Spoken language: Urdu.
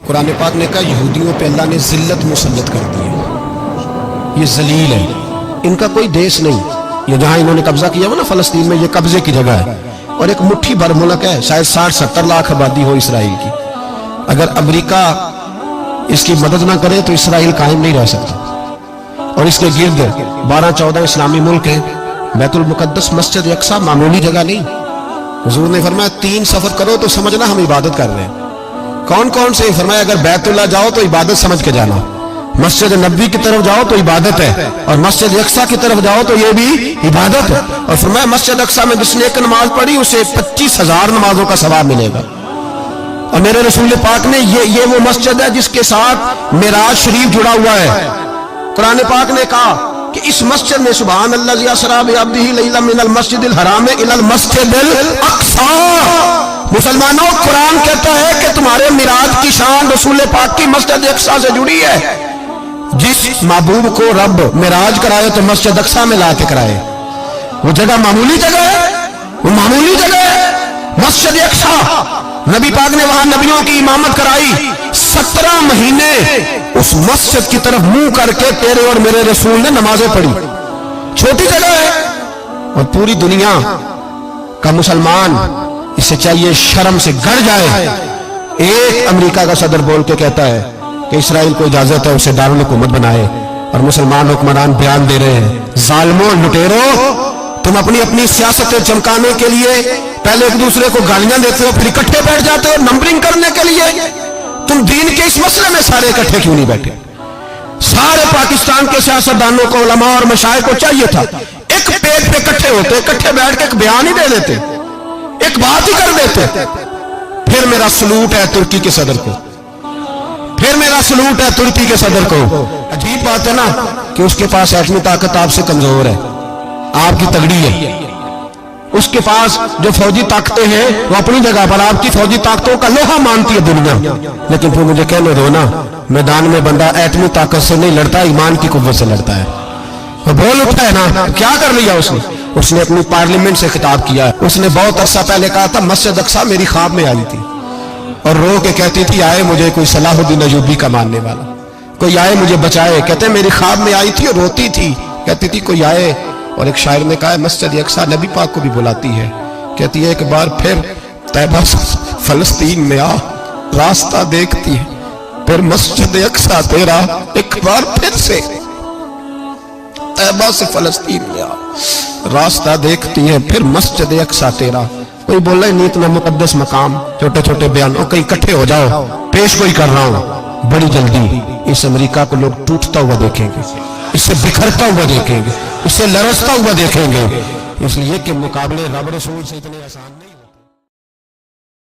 قرآن پاک نے کہا یہودیوں پہ اللہ نے ذلت مسلط کر دی ہے، یہ ذلیل ہے، ان کا کوئی دیش نہیں، یہ جہاں انہوں نے قبضہ کیا ہوا نا فلسطین میں، یہ قبضے کی جگہ ہے اور ایک مٹھی بھر ملک ہے، شاید 60-70 لاکھ آبادی ہو اسرائیل کی۔ اگر امریکہ اس کی مدد نہ کرے تو اسرائیل قائم نہیں رہ سکتا، اور اس کے گرد 12-14 اسلامی ملک ہیں۔ بیت المقدس مسجد اقصیٰ معمولی جگہ نہیں، حضور نے فرمایا 3 سفر کرو تو سمجھنا ہم عبادت کر رہے ہیں۔ کون کون سے؟ فرمایا اگر بیت اللہ جاؤ تو عبادت سمجھ کے جانا، مسجد نبوی کی طرف جاؤ تو عبادت ہے، اور مسجد اقصیٰ کی طرف جاؤ تو یہ بھی عبادت ہے۔ اور فرمایا مسجد اقصیٰ میں جس نے ایک نماز پڑھی اسے 25,000 نمازوں کا ثواب ملے گا۔ اور میرے رسول پاک نے یہ وہ مسجد ہے جس کے ساتھ معراج شریف جڑا ہوا ہے۔ قرآن پاک نے کہا کہ اس مسجد میں سبحان اللہ اسریٰ بعبدہ لیلا من المسجد الحرام الی المسجد الاقصیٰ۔ مسلمانوں، قرآن کہتا ہے کہ تمہارے معراج کی شان رسول پاک کی مسجد اقصیٰ سے جڑی ہے۔ جس محبوب کو رب معراج کرائے تو مسجد اقصیٰ میں لا کے کرائے۔ وہ جگہ معمولی جگہ ہے، وہ معمولی جگہ ہے مسجد اقصیٰ۔ نبی پاک نے وہاں نبیوں کی امامت کرائی، 17 مہینے اس مسجد کی طرف منہ کر کے تیرے اور میرے رسول نے نمازیں پڑھی۔ چھوٹی جگہ ہے، اور پوری دنیا کا مسلمان اسے چاہیے شرم سے گڑ جائے۔ ایک امریکہ کا صدر بول کے کہتا ہے کہ اسرائیل کو اجازت ہے اسے دارالحکومت بنائے، اور مسلمان حکمران بیان دے رہے ہیں ظالموں، لٹیروں، تم اپنی سیاستیں چمکانے کے لیے پہلے ایک دوسرے کو گالیاں دیتے ہو، پھر اکٹھے بیٹھ جاتے ہو نمبرنگ کرنے کے لیے۔ تم دین کے اس مسئلے میں سارے اکٹھے کیوں نہیں بیٹھے؟ سارے پاکستان کے سیاستدانوں کو، علماء اور مشائخ کو چاہیے تھا ایک پیج پہ اکٹھے ہوتے، اکٹھے بیٹھ کے ایک بیان ہی دے دیتے، ایک بات ہی کر دیتے۔ پھر میرا سلوٹ ہے ترکی کے صدر کو، پھر میرا سلوٹ ہے ترکی کے صدر کو۔ عجیب بات ہے نا کہ اس کے پاس ایٹمی طاقت آپ سے کمزور ہے، آپ کی تگڑی ہے۔ اس کے پاس جو فوجی طاقتیں ہیں وہ اپنی جگہ پر آپ کی فوجی طاقتوں کا لوہا مانتی ہے دنیا، لیکن پھر مجھے کہنے دو نا، میدان میں بندہ ایٹمی طاقت سے نہیں لڑتا، ایمان کی قوت سے لڑتا ہے۔ وہ بول اٹھا ہے نا، کیا کر لیا اس نے اپنی پارلیمنٹ سے خطاب کیا۔ اس نے بہت عرصہ پہلے کہا تھا مسجد اقصیٰ میری خواب میں آئی تھی، اور رو کے کہتی تھی آئے مجھے کوئی صلاح الدین ایوبی کا ماننے والا، کوئی آئے مجھے بچائے۔ کہتے میری خواب میں آئی تھی اور روتی تھی، کہتی تھی کوئی آئے۔ اور ایک شاعر نے کہا ہے مسجد اقصیٰ نبی پاک کو بھی بلاتی ہے، کہتی ہے ایک بار پھر طیبہ فلسطین میں آ، راستہ دیکھتی ہے پھر مسجد اقصیٰ تیرا، ایک بار پھر سے طیبہ سے فلسطین میں آ، راستہ دیکھتی ہے پھر مسجد اقصیٰ تیرا۔ کوئی بول رہا ہے نہیں اتنا مقدس مقام، چھوٹے چھوٹے بیانوں، کہیں اکٹھے ہو جاؤ، پیش کوئی کر رہا ہوں بڑی جلدی۔ اس امریکہ کو لوگ ٹوٹتا ہوا دیکھیں گے، اس سے بکھرتا ہوا دیکھیں گے، اس سے لرزتا ہوا دیکھیں گے، اس لیے کہ مقابلے رب رسول سے اتنے آسان نہیں۔